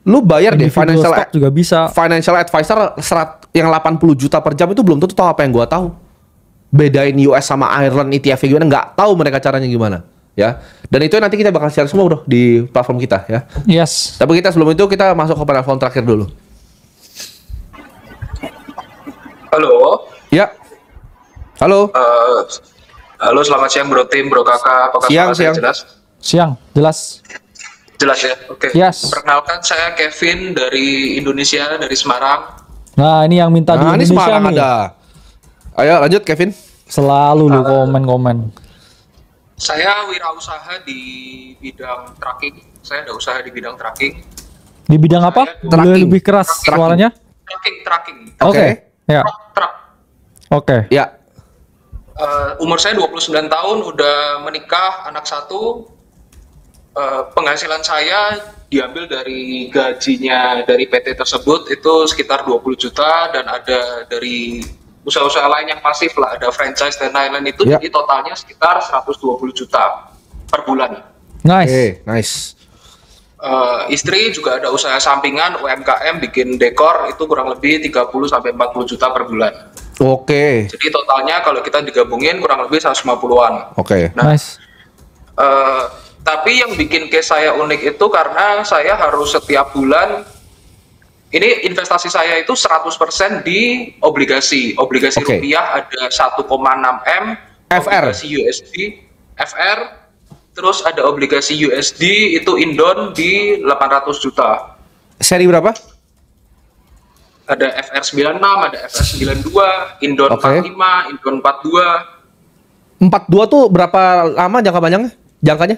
Lu bayar deh Individual financial stock juga bisa. financial advisor yang 80 juta per jam itu belum tentu tahu apa yang gua tahu. Bedain US sama Ireland ETF gimana, nggak tahu mereka caranya gimana, ya. Dan itu nanti kita bakal share semua bro di platform kita ya. Yes. Tapi kita sebelum itu kita masuk ke penelpon terakhir dulu. Halo. Ya. Halo. Halo, selamat siang bro Tim, bro Kakak. Apakah Siang, suara saya siang. jelas? Siang, jelas. Jelas ya? Oke. Yes. Perkenalkan, saya Kevin dari Indonesia, dari Semarang. Nah, ini yang minta di Nah, ini Indonesia Semarang nih. ada. Ayo lanjut Kevin. Selalu lu komen-komen. Saya wirausaha di bidang tracking. Saya ada usaha di bidang tracking. Di bidang apa? Saya- Boleh Tracking. lebih keras Tracking. suaranya? Tracking. Oke. Ya. Truck. Oke. Ya. Umur saya 29 tahun, udah menikah, anak satu. Penghasilan saya diambil dari gajinya dari PT tersebut itu sekitar 20 juta dan ada dari usaha-usaha lain yang pasif lah, ada franchise dan lain-lain itu, Ya. jadi totalnya sekitar 120 juta per bulan. Nice. Nice. Istri juga ada usaha sampingan UMKM bikin dekor, itu kurang lebih 30 sampai 40 juta per bulan. Oke. Jadi totalnya kalau kita digabungin kurang lebih 150-an. Oke. Nah, Nice. tapi yang bikin case saya unik itu karena saya harus setiap bulan, ini investasi saya itu 100% di obligasi. Obligasi Oke. rupiah ada 1,6 M, FR. obligasi USD, FR, terus ada obligasi USD itu Indon di 800 juta. Seri berapa? Ada FR96, ada FR92, Indon Oke. 45, Indon 42. 42 tuh berapa lama jangka panjangnya? Jangkanya?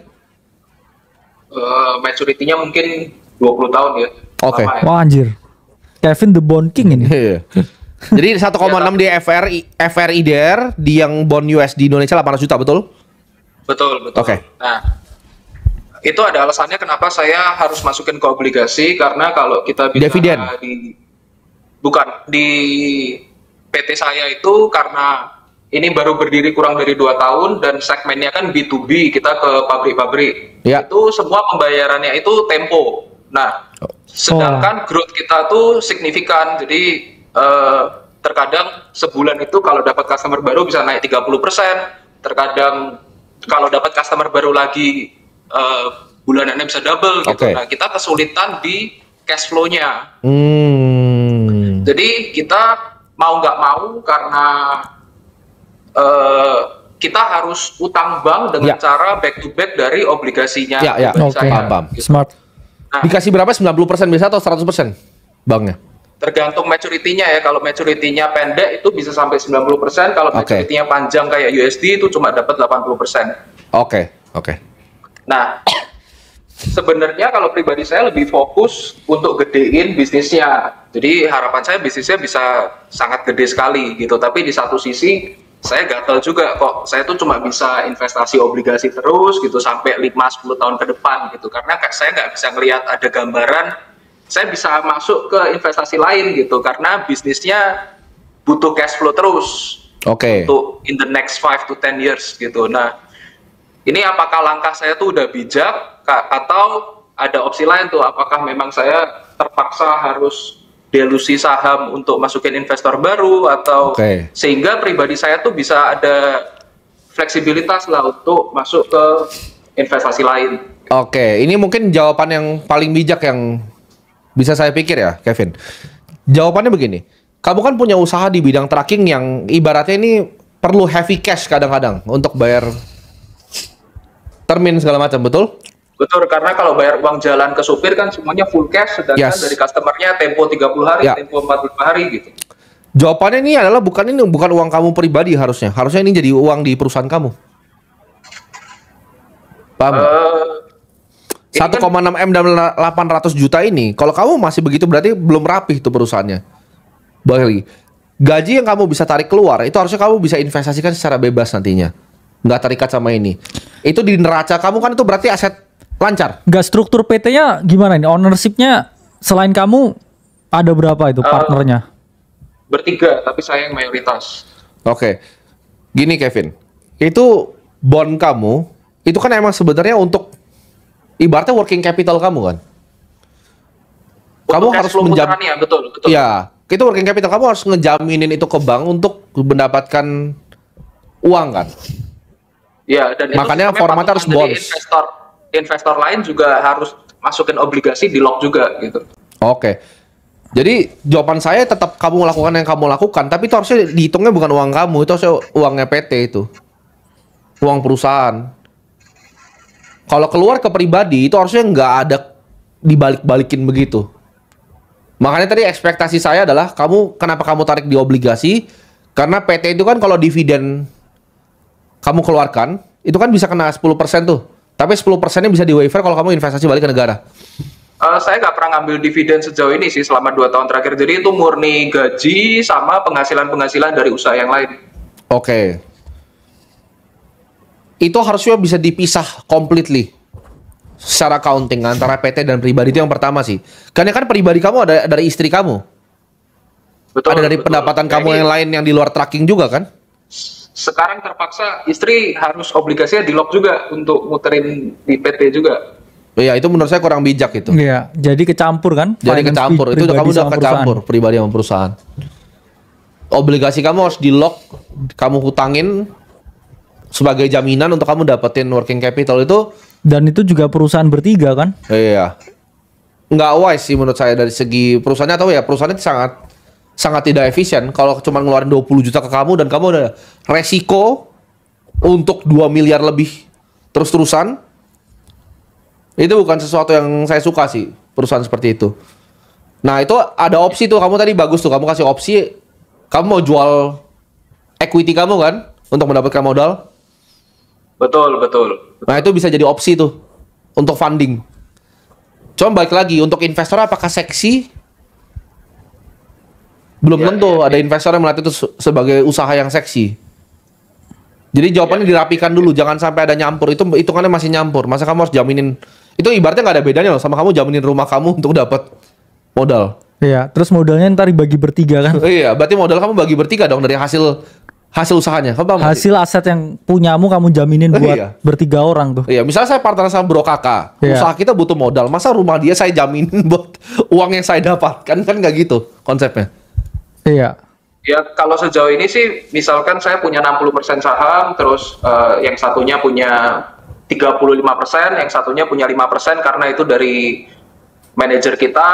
Maturity-nya mungkin 20 tahun ya. Oke. Lama ya. Wah anjir. Kevin the Bond King ini. Iya. Jadi 1,6 di FRI IDR, di yang bond US di Indonesia 800 juta, betul? Betul. Oke. Nah, itu ada alasannya kenapa saya harus masukin ke obligasi, karena kalau kita bicara Dividen. di PT saya itu, karena ini baru berdiri kurang dari 2 tahun dan segmennya kan B2B, kita ke pabrik-pabrik. Ya. Itu semua pembayarannya itu tempo. Nah, sedangkan growth kita tuh signifikan. Jadi terkadang sebulan itu kalau dapat customer baru bisa naik 30%, terkadang kalau dapat customer baru lagi bulanannya bisa double gitu. Oke. Nah, kita kesulitan di cash flow-nya. Hmm. Jadi kita mau nggak mau karena kita harus utang bank dengan Ya. cara back to back dari obligasinya. Ya. pribadi Oke. saya, Paham. gitu. Smart. Nah, Dikasih berapa? 90% biasa atau 100% banknya? tergantung maturity-nya ya. Kalau maturity-nya pendek itu bisa sampai 90%, kalau Oke. maturity-nya panjang kayak USD itu cuma dapat 80%. Oke. Nah, sebenarnya kalau pribadi saya lebih fokus untuk gedein bisnisnya. Jadi harapan saya bisnisnya bisa sangat gede sekali gitu. Tapi di satu sisi saya gatel juga kok. Saya tuh cuma bisa investasi obligasi terus gitu sampai 5-10 tahun ke depan gitu. Karena saya nggak bisa ngelihat ada gambaran saya bisa masuk ke investasi lain gitu. Karena bisnisnya butuh cash flow terus Oke. untuk in the next 5 to 10 years gitu. Nah, ini apakah langkah saya tuh udah bijak atau ada opsi lain tuh? Apakah memang saya terpaksa harus delusi saham untuk masukin investor baru atau Oke. sehingga pribadi saya tuh bisa ada fleksibilitas lah untuk masuk ke investasi lain. Oke, ini mungkin jawaban yang paling bijak yang bisa saya pikir ya, Kevin. Jawabannya begini. Kamu kan punya usaha di bidang tracking yang ibaratnya ini perlu heavy cash kadang-kadang untuk bayar termin segala macam, betul? Betul, karena kalau bayar uang jalan ke supir kan semuanya full cash, sedangkan Yes. dari customernya tempo 30 hari, Ya. tempo 45 hari gitu. Jawabannya ini adalah bukan uang kamu pribadi harusnya. Harusnya ini jadi uang di perusahaan kamu. Paham? nggak? Ini kan 1,6 M dan 800 juta ini, kalau kamu masih begitu berarti belum rapih tuh perusahaannya. Balik lagi. Gaji yang kamu bisa tarik keluar, itu harusnya kamu bisa investasikan secara bebas nantinya. Nggak terikat sama ini. Itu di neraca kamu kan itu berarti aset lancar. Nggak, struktur PT-nya gimana ini? Ownership-nya selain kamu ada berapa itu partnernya? bertiga, tapi saya yang mayoritas. Oke. Gini Kevin, itu bond kamu, itu kan emang sebenarnya untuk ibaratnya working capital kamu kan? kamu Untuk cash harus flow putarannya, betul. Iya, itu working capital kamu harus ngejaminin itu ke bank untuk mendapatkan uang kan. Ya, dan Makanya itu formatnya harus patokan. Jadi bonds. investor lain juga harus masukin obligasi di lock juga gitu. Oke. Jadi jawaban saya tetap kamu melakukan yang kamu lakukan, tapi itu harusnya dihitungnya bukan uang kamu, itu harusnya uangnya PT itu. Uang perusahaan. Kalau keluar ke pribadi itu harusnya nggak ada dibalik-balikin begitu. Makanya tadi ekspektasi saya adalah kenapa kamu tarik di obligasi? Karena PT itu kan kalau dividen kamu keluarkan, itu kan bisa kena 10% tuh. Tapi 10%-nya bisa di waiver kalau kamu investasi balik ke negara. Saya nggak pernah ngambil dividen sejauh ini sih selama 2 tahun terakhir. Jadi itu murni gaji sama penghasilan-penghasilan dari usaha yang lain. Oke. Itu harusnya bisa dipisah completely secara accounting antara PT dan pribadi, itu yang pertama sih. Karena kan pribadi kamu ada dari istri kamu. Betul. Ada dari betul. pendapatan kamu Jadi, yang lain yang di luar tracking juga kan? sekarang terpaksa istri harus obligasinya di lock juga untuk muterin di PT juga. Iya, itu menurut saya kurang bijak itu. Iya, jadi kecampur kan? Jadi Finance kecampur, itu pribadi kamu udah sama kecampur perusahaan. pribadi sama perusahaan. Obligasi kamu harus di lock, kamu hutangin sebagai jaminan untuk kamu dapetin working capital itu. Dan itu juga perusahaan bertiga kan? Iya. Nggak wise sih menurut saya dari segi perusahaannya, atau ya perusahaannya sangat tidak efisien kalau cuma ngeluarin 20 juta ke kamu dan kamu ada resiko untuk 2 miliar lebih terus-terusan. Itu bukan sesuatu yang saya suka sih, perusahaan seperti itu. Nah, itu ada opsi tuh, kamu tadi bagus tuh, kamu kasih opsi, kamu mau jual equity kamu kan untuk mendapatkan modal. Betul. Nah, itu bisa jadi opsi tuh untuk funding. Cuma balik lagi, untuk investor apakah seksi? Belum tentu ada investor yang melihat itu sebagai usaha yang seksi. Jadi jawabannya dirapikan dulu, jangan sampai ada nyampur. Itu hitungannya masih nyampur. Masa kamu harus jaminin? Itu ibaratnya nggak ada bedanya loh sama kamu jaminin rumah kamu untuk dapat modal. Iya, terus modalnya ntar dibagi bertiga kan? Iya, berarti modal kamu bagi bertiga dong dari hasil usahanya. Kamu paham nggak sih? Hasil aset yang punyamu kamu jaminin buat Iya. bertiga orang tuh. Iya, misalnya saya partner sama Bro Kakak, Iya. usaha kita butuh modal. Masa rumah dia saya jaminin buat uang yang saya dapatkan? Kan nggak gitu konsepnya. Iya. Ya kalau sejauh ini sih, misalkan saya punya 60% saham, terus yang satunya punya 35%, yang satunya punya 5% karena itu dari manajer kita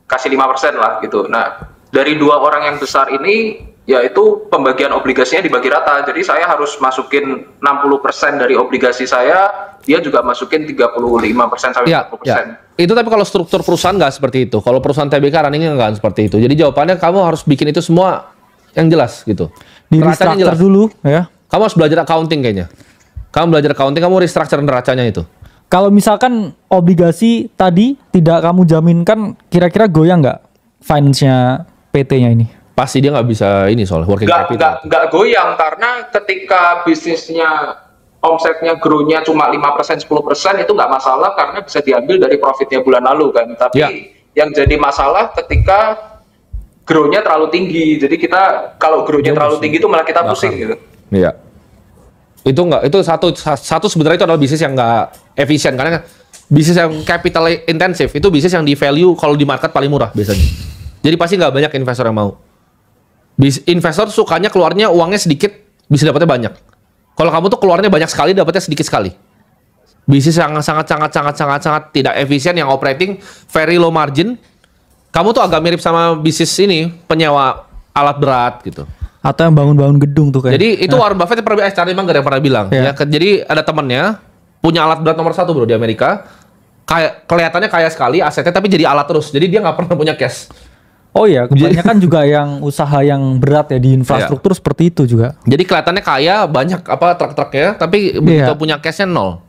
kasih 5% lah gitu. Nah, dari 2 orang yang besar ini, yaitu pembagian obligasinya dibagi rata. Jadi saya harus masukin 60% dari obligasi saya, dia juga masukin 35% sampai 40%. Ya. Itu tapi kalau struktur perusahaan nggak seperti itu. Kalau perusahaan TBK runningnya nggak seperti itu. Jadi jawabannya kamu harus bikin itu semua yang jelas gitu. Di Neracanya restructure dulu ya. Kamu harus belajar accounting kayaknya. Kamu belajar accounting, kamu restructure neracanya itu. Kalau misalkan obligasi tadi tidak kamu jaminkan, kira-kira goyang nggak finance-nya PT-nya ini? Pasti dia nggak bisa ini soal working capital. Nggak goyang karena ketika bisnisnya omsetnya grow-nya cuma 5% 10% itu nggak masalah karena bisa diambil dari profitnya bulan lalu kan. Tapi Ya. yang jadi masalah ketika grow-nya terlalu tinggi. Jadi kita kalau grow-nya terlalu tinggi itu malah kita pusing gitu. Iya. Itu satu sebenarnya itu adalah bisnis yang nggak efisien karena bisnis yang capital intensif itu bisnis yang di value kalau di market paling murah biasanya. Jadi pasti nggak banyak investor yang mau. Investor sukanya keluarnya uangnya sedikit bisa dapatnya banyak. Kalau kamu tuh keluarnya banyak sekali dapatnya sedikit sekali. Bisnis yang sangat tidak efisien yang operating very low margin. Kamu tuh agak mirip sama bisnis ini penyewa alat berat gitu. Atau yang bangun-bangun gedung tuh kayak. Jadi itu Warren Buffett pernah Charlie Munger yang pernah bilang Iya. ya. Jadi ada temennya punya alat berat nomor 1 bro di Amerika. Kayak kelihatannya kaya sekali asetnya tapi jadi alat terus. Jadi dia nggak pernah punya cash. Oh iya, kebanyakan juga yang usaha yang berat ya di infrastruktur seperti itu juga. Jadi kelihatannya kaya banyak truk-truknya tapi begitu punya cashnya 0.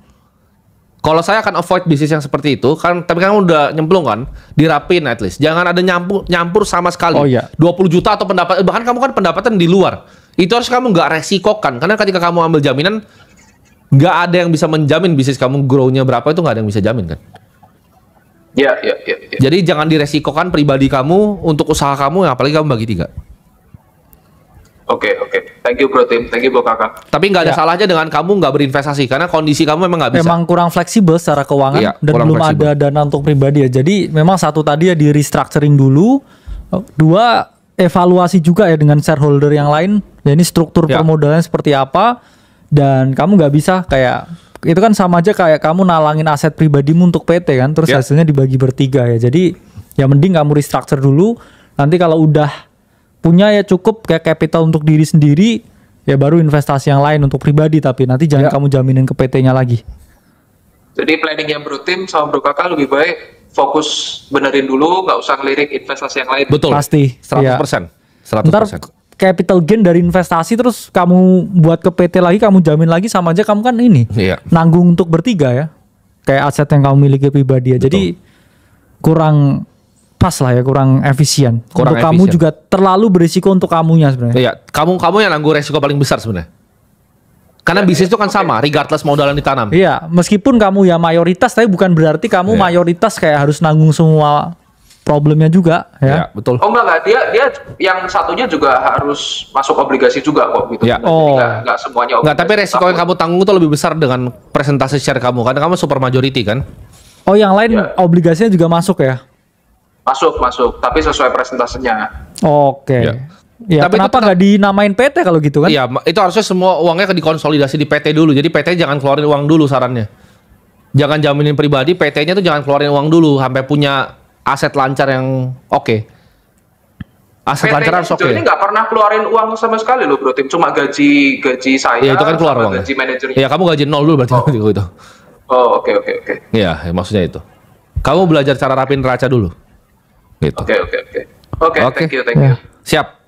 Kalau saya akan avoid bisnis yang seperti itu kan, tapi kan udah nyemplung kan, dirapin at least. Jangan ada nyampur sama sekali. Oh iya. 20 juta atau pendapatan, bahkan kamu kan pendapatan di luar. Itu harus kamu nggak resikokan karena ketika kamu ambil jaminan nggak ada yang bisa menjamin bisnis kamu grow-nya berapa, itu nggak ada yang bisa jamin kan. Ya. Jadi jangan diresikokan pribadi kamu untuk usaha kamu, apalagi kamu bagi 3. Oke. Thank you bro Tim, thank you bro kakak. Tapi nggak ada Ya. salahnya dengan kamu nggak berinvestasi karena kondisi kamu memang nggak bisa. Memang kurang fleksibel secara keuangan Iya, dan kurang belum fleksibel. ada dana untuk pribadi ya. Jadi memang satu tadi ya di restructuring dulu, dua evaluasi juga ya dengan shareholder yang lain. Ya ini struktur Ya. permodalan seperti apa dan kamu nggak bisa kayak itu kan sama aja kayak kamu nalangin aset pribadimu untuk PT kan, terus Ya. hasilnya dibagi bertiga ya. Jadi ya mending kamu restructure dulu. Nanti kalau udah punya ya cukup kayak capital untuk diri sendiri. Ya baru investasi yang lain untuk pribadi tapi nanti jangan Ya. kamu jaminin ke PT-nya lagi. Jadi planningnya bro Tim sama bro kakak lebih baik fokus benerin dulu, nggak usah ngelirik investasi yang lain. Betul. Pasti, 100%. 100%. Ntar capital gain dari investasi terus kamu buat ke PT lagi, kamu jamin lagi sama aja kamu kan ini Iya. nanggung untuk bertiga ya. Kayak aset yang kamu miliki pribadi ya. Jadi kurang pas lah ya, kurang efisien. Kurang untuk kamu efisien. juga terlalu berisiko untuk kamunya sebenarnya. Iya, kamu yang nanggung resiko paling besar sebenarnya. Karena bisnis itu kan sama, regardless modal yang ditanam. Iya, meskipun kamu ya mayoritas tapi bukan berarti kamu Iya. mayoritas kayak harus nanggung semua problemnya juga Iya, ya. betul. Oh enggak, dia yang satunya juga harus masuk obligasi juga kok gitu. Ya. Jadi Oh. nggak semuanya obligasi. Enggak, tapi resiko yang kamu tanggung itu lebih besar dengan presentasi share kamu. Karena kamu super majority kan. Oh, yang lain Iya. obligasinya juga masuk ya. masuk, tapi sesuai presentasenya. Oke. Iya. Ya, Tapi itu kenapa tetap- nggak dinamain PT kalau gitu kan? Iya, itu harusnya semua uangnya dikonsolidasi di PT dulu. Jadi PT jangan keluarin uang dulu sarannya. Jangan jaminin pribadi, PT-nya tuh jangan keluarin uang dulu sampai punya aset lancar yang oke. Aset lancar harus oke. Ini nggak pernah keluarin uang sama sekali loh bro Tim, cuma gaji saya. Iya, itu kan keluar sama uangnya. gaji manajernya. Iya, kamu gaji nol dulu berarti waktu itu. Oh oke. Iya, maksudnya itu. Kamu belajar cara rapin neraca dulu. Gitu. Oke. Oke, Oke. thank you. Ya. Siap.